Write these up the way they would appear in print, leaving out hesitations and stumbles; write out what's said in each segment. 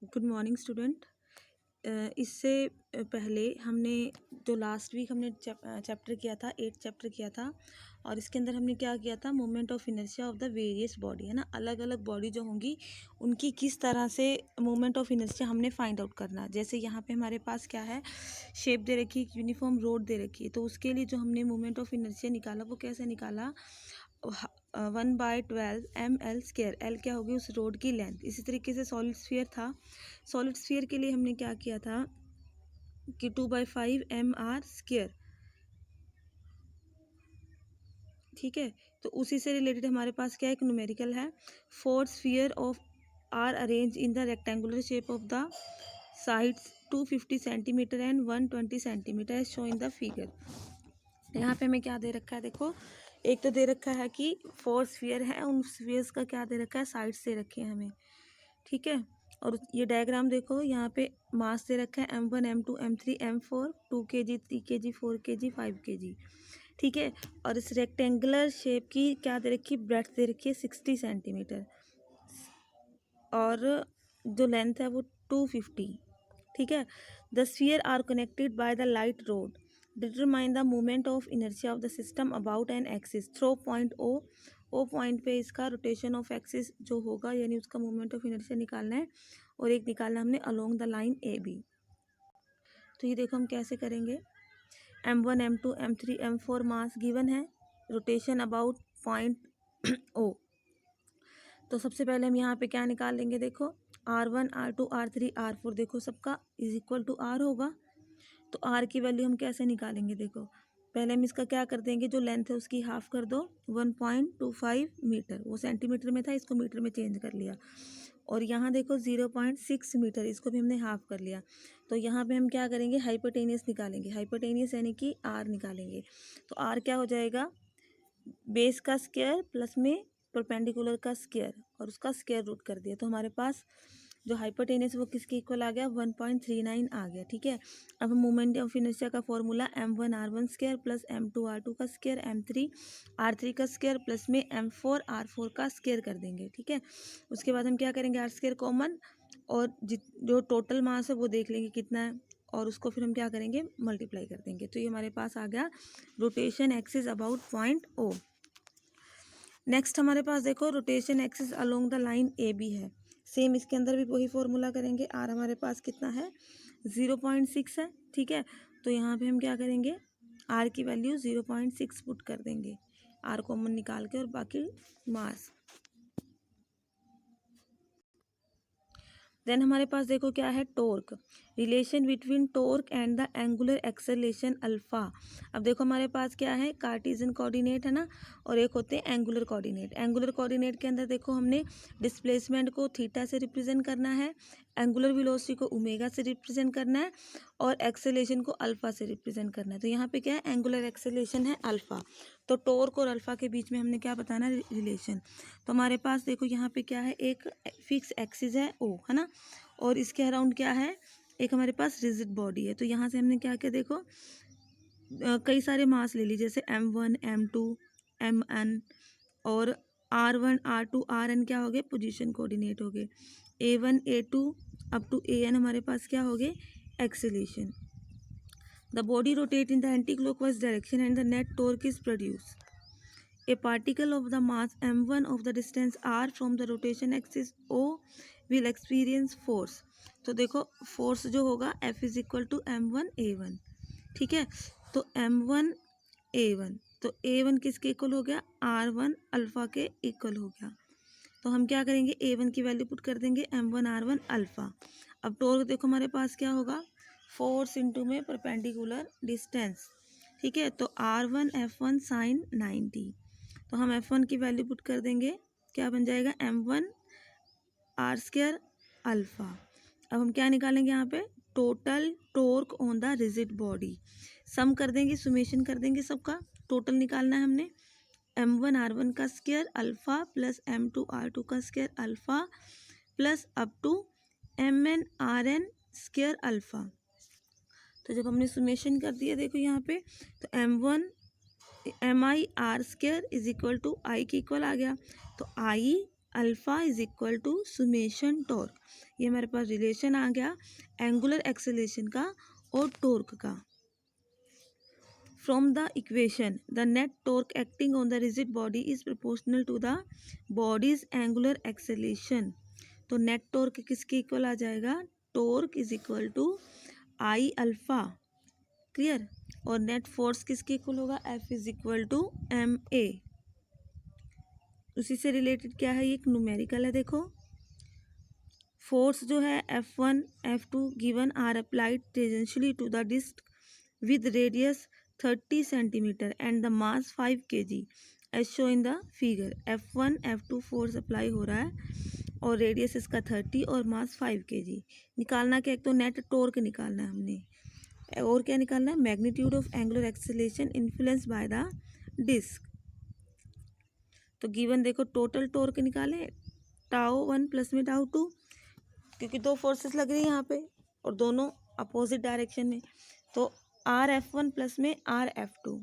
Good morning student. इससे पहले हमने जो लास्ट वीक हमने चैप्टर किया था 8 चैप्टर किया था। और इसके अंदर हमने क्या किया था, movement of inertia of the various body, है ना। अलग अलग बॉडी जो होंगी उनकी किस तरह से मूवमेंट ऑफ इनर्शिया हमने फाइंड आउट करना। जैसे यहाँ पे हमारे पास क्या है, शेप दे रखी है, यूनिफॉर्म रोड दे रखी है। तो उसके लिए जो हमने मूवमेंट ऑफ इनर्शिया निकाला वो कैसे निकाला, 1/12 ml²। एल क्या होगी, उस रोड की लेंथ। इसी तरीके से सॉलिड स्फीयर था, सॉलिड स्फीयर के लिए हमने क्या किया था कि 2/5 mr²। ठीक है, तो उसी से रिलेटेड हमारे पास क्या एक न्यूमेरिकल है, 4 sphere of are arrange in the rectangular shape of the sides 250 centimetre and 120 centimetre as show in the figure. यहाँ पे हमें क्या दे रखा है, देखो एक तो दे रखा है कि 4 स्फीयर है, उन स्फीयर्स का क्या दे रखा है, साइड्स दे रखे हैं हमें। ठीक है, और ये डायग्राम देखो, यहाँ पे मास दे रखा है m1 m2 m3 m4, 2 kg 3 kg 4 kg 5 kg। ठीक है, और इस रेक्टेंगुलर शेप की क्या दे रखी है, ब्रेड्थ दे रखी है 60 सेंटीमीटर, और जो लेंथ है वो 250। ठीक है, the sphere are connected by the light rod. Determine the movement of inertia of the system about an axis through point O point पे इसका रोटेशन ऑफ एक्सिस जो होगा, यानी उसका मूवमेंट ऑफ इनर्शिया निकालना है। और एक निकालना हमने along the line A B. तो ये देखो हम कैसे करेंगे, m1 m2 m3 m4 mass given है, रोटेशन अबाउट पॉइंट ओ। तो सबसे पहले हम यहाँ पे क्या निकाल लेंगे, देखो r1 r2 r3 r4, देखो सबका इज इक्वल टू r होगा। तो r की वैल्यू हम कैसे निकालेंगे, देखो पहले हम इसका क्या कर देंगे, जो लेंथ है उसकी हाफ कर दो, 1.25 मीटर। वो सेंटीमीटर में था, इसको मीटर में चेंज कर लिया। और यहाँ देखो 0.6 मीटर, इसको भी हमने हाफ कर लिया। तो यहाँ पे हम क्या करेंगे, हाइपोटेनियस निकालेंगे, हाइपोटेनियस यानी कि r निकालेंगे। तो r क्या हो जाएगा, बेस का स्क्वायर प्लस में परपेंडिकुलर का स्क्वायर, और उसका स्क्वायर रूट कर दिया। तो हमारे पास जो हाइपोटेनस वो किसके इक्वल आ गया, 1.39 आ गया। ठीक है, अब हम मोमेंट ऑफ इनर्शिया का फॉर्मूला m1r1² प्लस m2r2 का स्क्वायर m3r3 का स्क्वायर प्लस में m4r4 का स्क्वायर कर देंगे। ठीक है, उसके बाद हम क्या करेंगे, आर स्क्वायर कॉमन, और जो टोटल मास है वो देख लेंगे कितना है, और उसको फिर हम क्या करेंगे, मल्टीप्लाई कर देंगे। तो ये हमारे पास आ गया rotation axis about point O. Next हमारे पास देखो rotation axis along the line A B है। सेम इसके अंदर भी वही फॉर्मूला करेंगे। आर हमारे पास कितना है, 0.6 है। ठीक है, तो यहाँ पे हम क्या करेंगे, आर की वैल्यू 0.6 पुट कर देंगे, आर कॉमन निकाल के, और बाकी मास। देन हमारे पास देखो क्या है, torque, relation between torque and the angular acceleration alpha. अब देखो हमारे पास क्या है, कार्टेशियन कोऑर्डिनेट है ना, और एक होते हैं एंगुलर कोऑर्डिनेट। एंगुलर कोऑर्डिनेट के अंदर देखो हमने डिस्प्लेसमेंट को थीटा से रिप्रेजेंट करना है, एंगुलर वेलोसिटी को ओमेगा से रिप्रेजेंट करना है, और एक्सेलरेशन को अल्फा से रिप्रेजेंट करना है। तो यहाँ पे क्या है, एंगुलर एक्सेलरेशन है अल्फा। तो टॉर्क और अल्फा के बीच में हमने क्या बताना, रिलेशन। तो हमारे पास देखो यहाँ पे क्या है, एक फिक्स एक्सिस है ओ, है ना, और इसके अराउंड क्या है, एक हमारे पास रिजिड बॉडी है। तो यहाँ से हमने क्या किया, देखो कई सारे मास ले ली, जैसे m1 m2 mn, और r1 r2 rn क्या हो गए, पोजीशन कोऑर्डिनेट हो गए, a1 a2 up to an हमारे पास क्या हो गए, acceleration. The body rotate in the anti clockwise direction and the net torque is produce. A particle of the mass m1 of the distance r from the rotation axis o will experience force। तो देखो force जो होगा F is equal to m1 a1। ठीक है, तो m1 a1, तो a1 किसके equal हो गया, r1 अल्फा के इक्वल हो गया। तो हम क्या करेंगे, a1 की वैल्यू पुट कर देंगे m1r1 अल्फा। अब टॉर्क देखो हमारे पास क्या होगा, फोर्स इंटू में परपेंडिकुलर डिस्टेंस। ठीक है, तो r1 f1 साइन 90। तो हम F1 की वैल्यू पुट कर देंगे, क्या बन जाएगा, m1 r² अल्फा। अब हम क्या निकालेंगे यहाँ पे, total torque on the rigid body. Sum कर देंगे, सुमेशन कर देंगे, सबका टोटल निकालना है हमने। m1 r1 का square alpha plus m2 r2 का square alpha plus up to mn rn square alpha. तो जब हमने सुमेशन कर दिया, देखो यहाँ पे, तो m1 mi r² is equal to I के इक्वल आ गया। तो I alpha is equal to summation torque. ये हमारे पास रिलेशन आ गया एंगुलर एक्सेलरेशन का और टॉर्क का। From the equation the net torque acting on the rigid body is proportional to the body's angular acceleration. तो नेट टॉर्क किसके equal आ जाएगा, torque is equal to I alpha, clear. और net force किसके equal होगा, F is equal to M A. उसी से related क्या है, ये एक न्यूमेरिकल है। देखो फोर्स जो है F1 F2 given are applied tangentially to the disc with radius 30 centimetre and the mass 5 kg as show in the figure. F1 F2 force apply हो रहा है और रेडियस इसका 30 और मास 5 kg। निकालना क्या, एक तो नेट टॉर्क निकालना है हमने, और क्या निकालना है, magnitude of angular acceleration influence by the disc. तो गिवन देखो टोटल टॉर्क निकालें, टाउ 1 प्लस में टाउ 2, क्योंकि दो फोर्सेस लग रही हैं यहाँ पे और दोनों अपोजिट डायरेक्शन में। तो आर F1 प्लस में आर F2,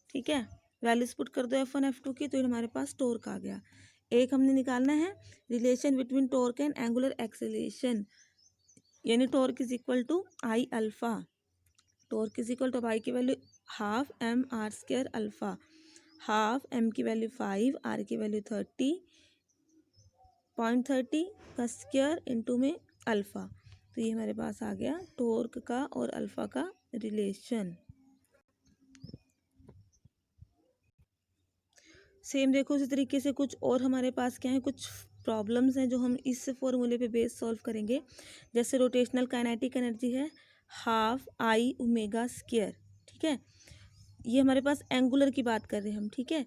ठीक है। वैल्यूज पुट कर दो F1 F2 की, तो हमारे पास टॉर्क आ गया। एक हमने निकालना है relation between torque and angular acceleration, यानी torque is equal to I alpha. Torque is equal to I की value half M R square alpha, half M की वैल्यू 5, आर की वैल्यू 30.30 का स्क्वायर इंटू में अल्फ़ा। तो ये हमारे पास आ गया टॉर्क का और अल्फ़ा का रिलेशन। सेम देखो इसी तरीके से कुछ और हमारे पास क्या है, कुछ प्रॉब्लम्स हैं जो हम इस फॉर्मूले पे बेस सॉल्व करेंगे। जैसे रोटेशनल काइनेटिक एनर्जी है हाफ आई ओमेगा स्क्वायर, ठीक है। ये हमारे पास एंगुलर की बात कर रहे हैं हम, ठीक है।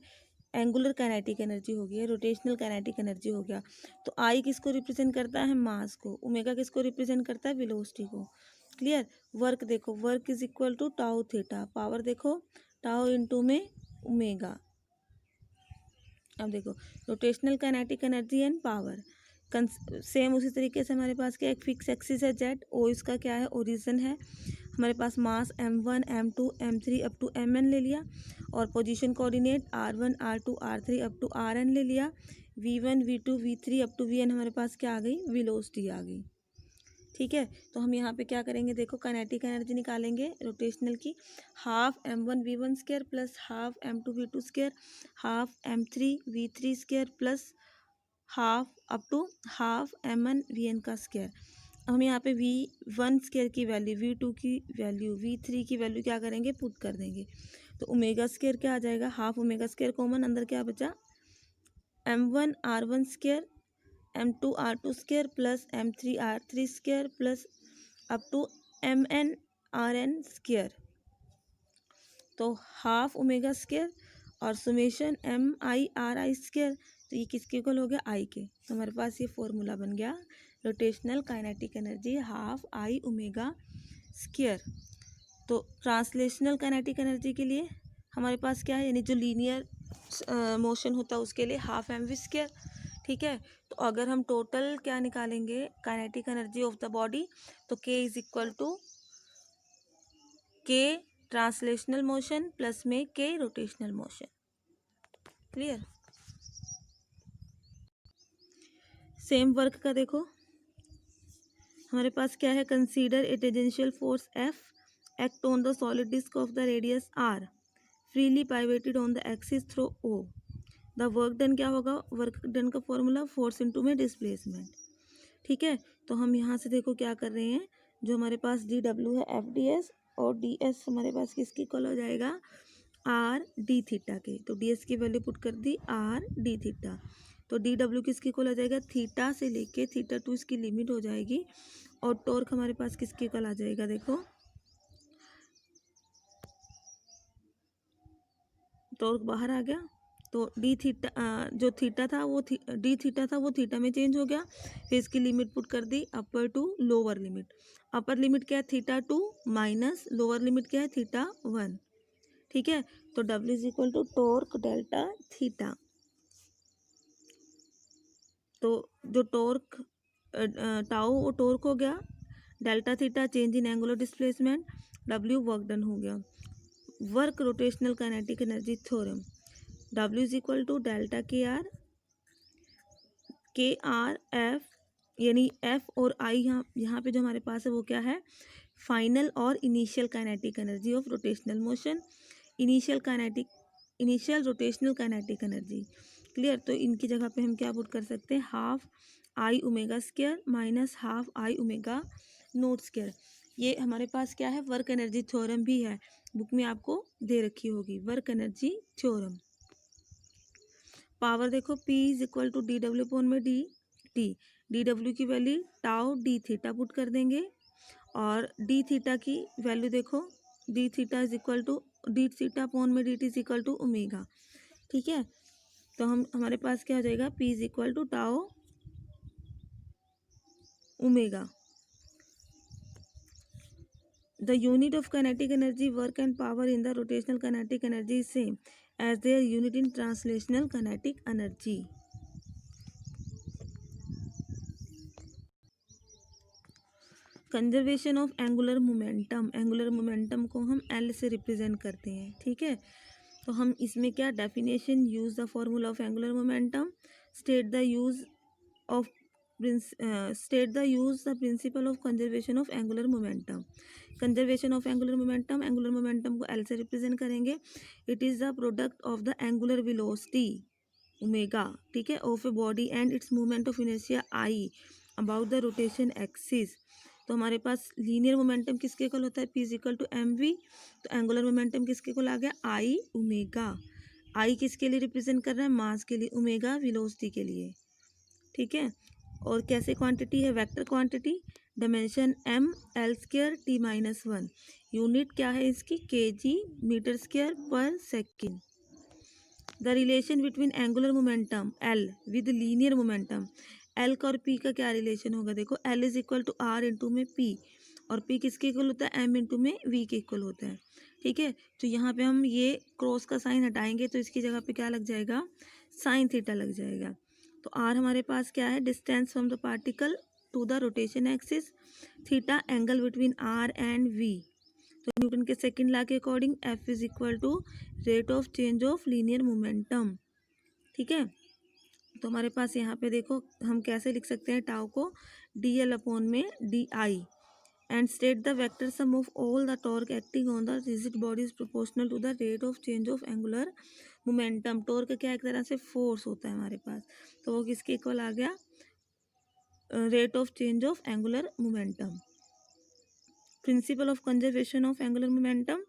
एंगुलर काइनेटिक एनर्जी हो गया, रोटेशनल काइनेटिक एनर्जी हो गया। तो आई किसको रिप्रेजेंट करता है, मास को। ओमेगा किसको रिप्रेजेंट करता है, वेलोसिटी को, क्लियर। वर्क देखो, work is equal to tau theta, power देखो टाउ इंटू में ओमेगा। अब देखो rotational kinetic energy and power same उसी तरीके से हमारे पास क्या एक फिक्स एक्सिस है जेड, ओ इसका क्या है, ओरिजिन है। हमारे पास mass m1 m2 m3 up to mn ले लिया, और position coordinate r1 r2 r3 up to rn ले लिया। v1 v2 v3 up to vn हमारे पास क्या आ गई, वेलोसिटी आ गई, ठीक है। तो हम यहाँ पे क्या करेंगे, देखो काइनेटिक एनर्जी निकालेंगे रोटेशनल की, half m1 v1 square plus half m2 v2 square, half m3 v3 square plus half up to half mn vn का स्क्वायर। हम यहाँ पे v1 स्क्वायर की वैल्यू, v2 की वैल्यू, v3 की वैल्यू क्या करेंगे, पुट कर देंगे। तो ओमेगा स्क्वायर क्या आ जाएगा, हाफ ओमेगा स्क्वायर कॉमन, अंदर क्या बचा m1 r1 square m2 r2 square plus m3 r3 square plus up to mn rn square. तो हाफ ओमेगा स्क्वायर और summation M I R I square, तो ये किसके इक्वल हो गया, आई के। तो हमारे पास ये फॉर्मूला बन गया rotational kinetic energy half I omega square. तो ट्रांसलेशनल काइनेटिक एनर्जी के लिए हमारे पास क्या है, यानी जो लीनियर मोशन होता है उसके लिए हाफ एम वी स्क्वायर, ठीक है। तो अगर हम टोटल क्या निकालेंगे kinetic energy of the body, तो K is equal to K translational motion plus में K rotational motion, clear. Same work का देखो हमारे पास क्या है, consider a tangential force F act on the solid disc of the radius R freely pivoted on the axis through O. The work done क्या होगा, work done का formula force into में डिस्प्लेसमेंट, ठीक है। तो हम यहाँ से देखो क्या कर रहे हैं, जो हमारे पास डी डब्ल्यू है एफ डी एस, और डी एस हमारे पास किसकी इक्वल हो जाएगा, आर डी थीटा के। तो डी एस की वैल्यू पुट कर दी आर डी थीटा। तो डी डब्ल्यू किसकी इक्वल हो जाएगा, थीटा से लेके थीटा टू इसकी लिमिट हो जाएगी। और टॉर्क हमारे पास किसके इक्वल आ जाएगा, देखो टॉर्क बाहर आ गया। तो डी थीटा जो थीटा था वो डी थीटा था वो थीटा में चेंज हो गया। फिर इसकी लिमिट पुट कर दी upper to lower limit. Upper limit क्या है, theta two minus lower limit क्या है, थीटा 1, ठीक है। तो W is equal to torque delta theta. तो जो टॉर्क टाउ वो टॉर्क हो गया, delta theta change in angular displacement, W work done हो गया। Work rotational kinetic energy theorem, W is equal to delta K R K R F, यानी F और आई यहाँ पे जो हमारे पास है वो क्या है, फाइनल और initial kinetic energy of rotational motion, initial rotational kinetic energy. Clear. तो इनकी जगह पे हम क्या पुट कर सकते हैं, half I omega square minus half I omega naught square. ये हमारे पास क्या है, वर्क एनर्जी थ्योरम भी है, बुक में आपको दे रखी होगी, वर्क एनर्जी थ्योरम। पावर देखो P is equal to D W upon में डी टी, डी डब्ल्यू की value tau D theta put कर देंगे, और डी थीटा की वैल्यू देखो, D theta is equal to D theta upon में D T is equal to omega. ठीक है, तो हमारे पास क्या हो जाएगा, P is equal to tau omega. The unit of kinetic energy, work and power in the rotational kinetic energy is same as their unit in translational kinetic energy. Conservation of angular momentum, angular momentum को हम L से represent करते हैं। ठीक है, तो हम इसमें क्या definition, use the formula of angular momentum, state the use the principle of conservation of angular momentum. Conservation of angular momentum, angular momentum को L से रिप्रेजेंट करेंगे। It is the product of the angular velocity omega, ठीक है, of a body and its movement of inertia I about the rotation axis. तो हमारे पास linear momentum किसके equal होता है, P is equal to M we. तो angular momentum किसके इक्वल आ गया, आई ओमेगा। आई किसके लिए रिप्रेजेंट कर रहा है, मास के लिए, ओमेगा वेलोसिटी के लिए। ठीक है, और कैसे क्वांटिटी है, vector quantity, dimension M L square T minus one, unit क्या है इसकी, kg metre square per second. The relation between angular momentum L with linear momentum, L का और पी का क्या रिलेशन होगा, देखो L is equal to R into में पी, और पी किसके इक्वल होता है, एम इंटू में वी के इक्वल होता है। ठीक है, तो यहाँ पे हम ये क्रॉस का साइन हटाएंगे तो इसकी जगह पे क्या लग जाएगा, साइन थीटा लग जाएगा। तो आर हमारे पास क्या है, distance from the particle to the rotation axis, theta angle between R and V. तो न्यूटन के सेकंड लॉ के according F is equal to rate of change of linear momentum. ठीक है, तो हमारे पास यहाँ पे देखो हम कैसे लिख सकते हैं, टाउ को डी एल अपॉन में D I, and state the vector sum of all the torque acting on the rigid body is proportional to the rate of change of angular momentum. Torque क्या एक तरह से force होता है हमारे पास, तो वो किसके इक्वल आ गया, rate of change of angular momentum. Principle of conservation of angular momentum,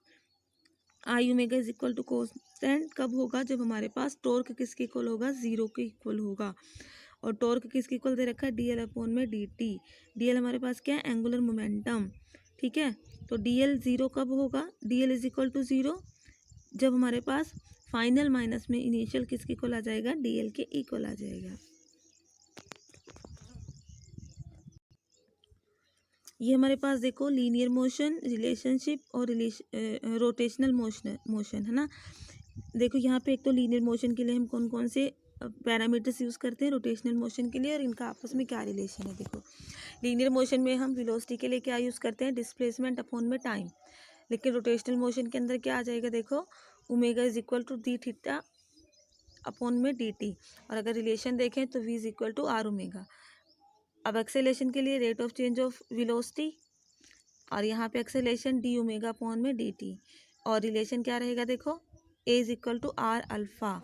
I omega is equal to constant कब होगा, जब हमारे पास टॉर्क किसके इक्वल होगा, जीरो के इक्वल होगा। और टॉर्क किसके इक्वल दे रखा है, डी एल अपॉन में डी टी। डी एल हमारे पास क्या है, एंगुलर मोमेंटम। ठीक है, तो डी एल जीरो कब होगा, D L is equal to zero जब हमारे पास फाइनल माइनस में इनिशियल किसके इक्वल आ जाएगा, डी एल के इक्वल आ जाएगा। ये हमारे पास देखो लीनियर मोशन, रिलेशनशिप और रोटेशनल मोशन है ना। देखो यहाँ पे एक तो लीनियर मोशन के लिए हम कौन कौन से पैरामीटर्स यूज़ करते हैं रोटेशनल मोशन के लिए, और इनका आपस में क्या रिलेशन है। देखो लीनियर मोशन में हम वेलोसिटी के लिए क्या यूज़ करते हैं, डिस्प्लेसमेंट अपॉन में टाइम, लेकिन रोटेशनल मोशन के अंदर क्या आ जाएगा, देखो omega is equal to D theta upon में डी टी, और अगर रिलेशन देखें तो V is equal to R omega. अब एक्सेलेरेशन के लिए rate of change of velocity, और यहाँ पे एक्सेलेरेशन डी ओमेगा अपॉन में डी टी, और रिलेशन क्या रहेगा, देखो A is equal to R alpha.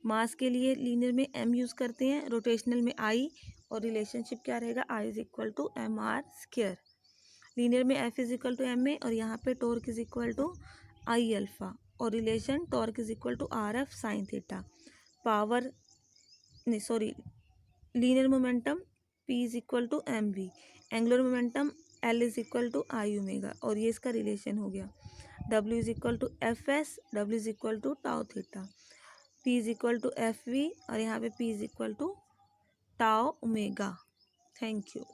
Mass के लिए लीनियर में एम यूज़ करते हैं, रोटेशनल में आई, और रिलेशनशिप क्या रहेगा, I is equal to M R square. Linear में F is equal to M A, और यहाँ पे torque is equal to I alpha, और relation torque is equal to R F sine theta. Power नहीं sorry linear momentum P is equal to M V, angular momentum L is equal to I omega, और ये इसका relation हो गया। W is equal to F S, W is equal to tau theta, P is equal to F V, और यहाँ पे P is equal to tau omega. Thank you.